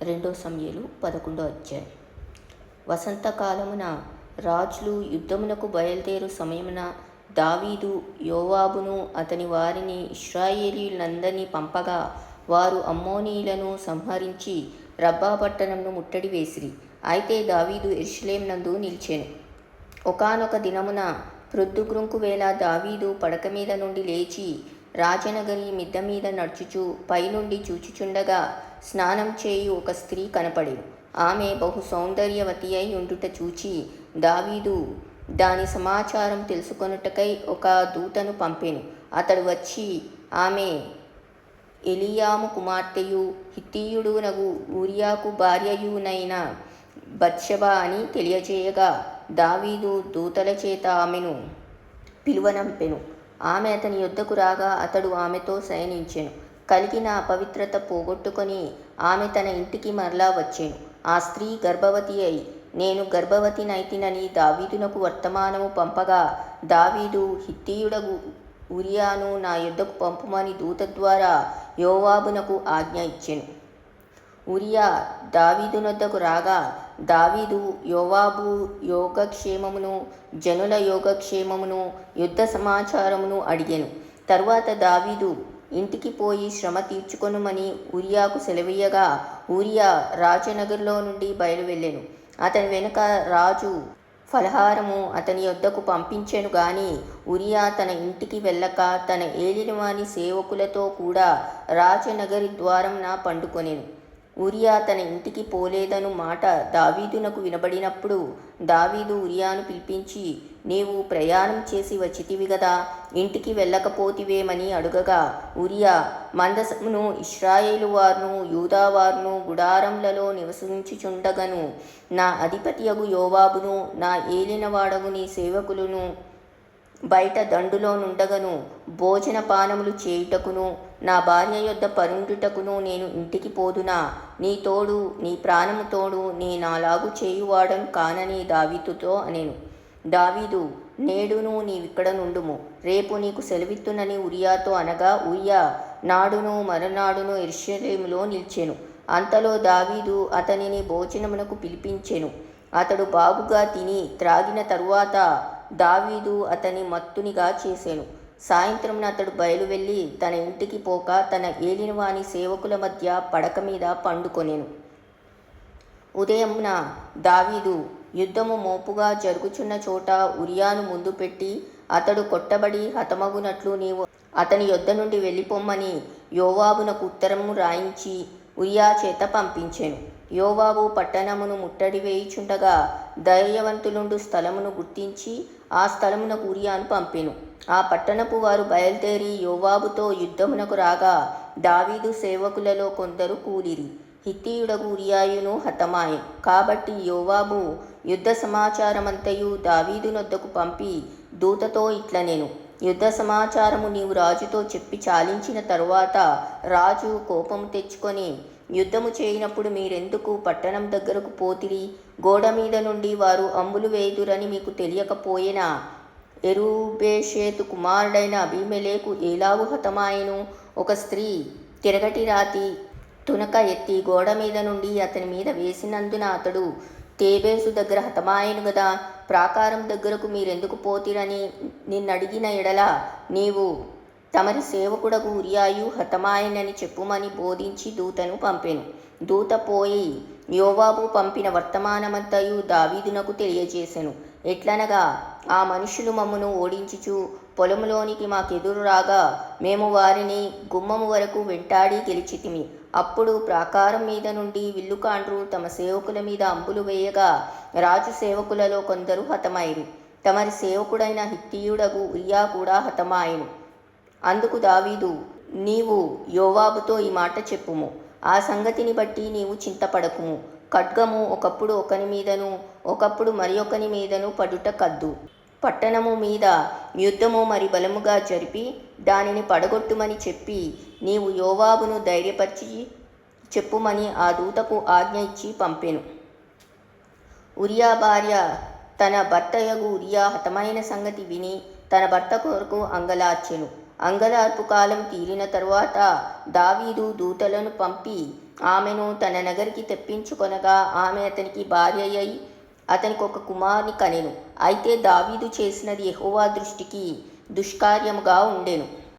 రెండో సమూయేలు 11వ అధ్యాయం. వసంతకాలమున రాజులు యుద్ధమునకు బయలుదేరు సమయమున దావీదు యోవాబును అతని వారిని ఇశ్రాయేలీయులందరినీ పంపగా వారు అమ్మోనీయులను సంహరించి రబ్బా పట్టణంను ముట్టడి వేసిరి. అయితే దావీదు యెరూషలేము నందు నిలిచెను. ఒకానొక దినమున ప్రొద్దుగ్రుంకు వేళ దావీదు పడక మీద నుండి లేచి రాజనగరి మిద్ద మీద నడుచుచు పైనుండి చూచుచుండగా స్నానం చేయు ఒక స్త్రీ కనపడెను. ఆమె బహు సౌందర్యవతి అయి ఉండుట చూచి దావీదు దాని సమాచారం తెలుసుకొనుటకై ఒక దూతను పంపెను. అతడు వచ్చి ఆమె ఎలీయాము కుమార్తెయు హిత్తీయుడునగు ఊరియాకు భార్యయునైన బత్షెబా అని తెలియజేయగా దావీదు దూతల చేత ఆమెను పిలువనంపెను. ఆమె అతని యొద్దకు రాగా అతడు ఆమెతో శయనించెను. కలిగిన అపవిత్రత పోగొట్టుకొని ఆమె తన ఇంటికి మరలా వచ్చెను. ఆ స్త్రీ గర్భవతి అయి నేను గర్భవతినైతినని దావీదునకు వర్తమానము పంపగా దావీదు హిత్తీయుడగు ఊరియాను నా యొద్దకు పంపుమని దూత ద్వారా యోవాబునకు ఆజ్ఞ ఇచ్చెను. ఊరియా దావీదునొద్దకు రాగా దావీదు యోవాబు యోగక్షేమమును జనుల యోగక్షేమమును యుద్ధ సమాచారమును అడిగెను. తరువాత దావీదు ఇంటికి పోయి శ్రమ తీర్చుకొనుమని ఊరియాకు సెలవీయగా ఊరియా రాజనగర్లో నుండి బయలువెళ్ళెను. అతని వెనుక రాజు ఫలహారము అతని యొద్దకు పంపించెను గాని ఊరియా తన ఇంటికి వెళ్ళక తన ఏలినవాని సేవకులతో కూడా రాజనగరి ద్వారంన పండుకొనెను. ఊరియా తన ఇంటికి పోలేదను మాట దావీదునకు వినబడినప్పుడు దావీదు ఊరియాను పిలిపించి నీవు ప్రయాణం చేసి వచ్చితివి గదా, ఇంటికి వెళ్ళకపోతివేమని అడుగగా ఊరియా మందసమును ఇశ్రాయేలు వారును యూదావారును గుడారములలో నివసించుచుండగను నా అధిపతియగు యోవాబును నా ఏలినవాడగు నీ సేవకులను బయట దండులో నుండగను భోజన పానములు చేయుటకును నా భార్య యొద్ద పరుండుటకును నేను ఇంటికి పోదునా? నీ తోడు నీ ప్రాణము తోడు నేనాలాగు చేయువాడను కానని దావీదుతో అనెను. దావీదు నేడును నీవిక్కడ నుండుము, రేపు నీకు సెలవిత్తునని ఊరియాతో అనగా ఊరియా నాడును మరునాడును యెరూషలేములో నిలిచెను. అంతలో దావీదు అతనిని భోజనమునకు పిలిపించెను. అతడు బాగుగా తిని త్రాగిన తరువాత దావీదు అతని మత్తునిగా చేసెను. సాయంత్రమున అతడు బయలువెళ్ళి తన ఇంటికి పోక తన ఏలినవాని సేవకుల మధ్య పడక మీద పండుకొనెను. ఉదయమున దావీదు యుద్ధము మోపుగా జరుగుచున్న చోట ఊరియాను ముందు పెట్టి అతడు కొట్టబడి హతమగునట్లు నీవు అతని యొద్ద నుండి వెళ్ళిపోమ్మని యోవాబునకు ఉత్తరము రాయించి ఊరియా చేత పంపించెను. యోవాబు పట్టణమును ముట్టడి వేయుచుండగా ధైర్యవంతులుండు స్థలమును గుర్తించి ఆ స్థలమునకు ఊరియాను పంపెను. ఆ పట్టణపు వారు బయలుదేరి యోవాబుతో యుద్ధమునకు రాగా దావీదు సేవకులలో కొందరు కూలిరి. హిత్తీయుడగు ఊరియాయును హతమాయెను. కాబట్టి యోవాబు యుద్ధ సమాచారమంతయు దావీదునొద్దకు పంపి దూతతో ఇట్లనెను, యుద్ధ సమాచారము నీవు రాజుతో చెప్పి చాలించిన తరువాత రాజు కోపము తెచ్చుకొని యుద్ధము చేయనప్పుడు మీరెందుకు పట్టణం దగ్గరకు పోతిరి? గోడ మీద నుండి వారు అంబులు వేయుదురని మీకు తెలియకపోయేనా? యెరుబ్బెషెతు కుమారుడైన అబీమెలెకు ఏలాగు హతమాయెను? ఒక స్త్రీ తిరగటి రాతి తునక ఎత్తి గోడ మీద నుండి అతని మీద వేసినందున అతడు తేబేసు దగ్గర హతమాయెను గదా. ప్రాకారం దగ్గరకు మీరెందుకు పోతిరని నిన్నడిగిన ఎడల నీవు తమరి సేవకుడగు ఊరియాయు హతమాయెనని చెప్పుమని బోధించి దూతను పంపెను. దూత పోయి యోవాబు పంపిన వర్తమానమంతయు దావీదునకు తెలియజేసెను. ఎట్లనగా ఆ మనుషులు మమ్మును ఓడించుచు పొలములోనికి మాకెదురు రాగా మేము వారిని గుమ్మము వరకు వెంటాడి గెలిచితిమి. అప్పుడు ప్రాకారం మీద నుండి విల్లుకాండ్రు తమ సేవకుల మీద అంబులు వేయగా రాజు సేవకులలో కొందరు హతమైరి. తమరి సేవకుడైన హిత్తీయుడగు ఊరియా కూడా హతమాయెను. అందుకు దావీదు నీవు యోవాబుతో ఈ మాట చెప్పుము, ఆ సంగతిని బట్టి నీవు చింతపడకుము. ఖడ్గము ఒకప్పుడు ఒకని మీదను ఒకప్పుడు మరి ఒకని మీదను పడుట కద్దు. పట్టణము మీద యుద్ధము మరి బలముగా జరిపి దానిని పడగొట్టుమని చెప్పి నీవు యోవాబును ధైర్యపరిచి చెప్పుమని ఆ దూతకు ఆజ్ఞ ఇచ్చి పంపెను. ఊరియా భార్య తన భర్తయగు ఊరియా హతమైన సంగతి విని తన భర్త కొరకు అంగలార్చెను. అంగలార్పు కాలం తీరిన తరువాత దావీదు దూతలను పంపి ఆమెను తన నగరికి తెప్పించుకొనగా ఆమె అతనికి భార్య అయి అతనికి ఒక కుమారుని కనెను. అయితే దావీదు చేసినది యెహోవా దృష్టికి దుష్కార్యముగా ఉండెను.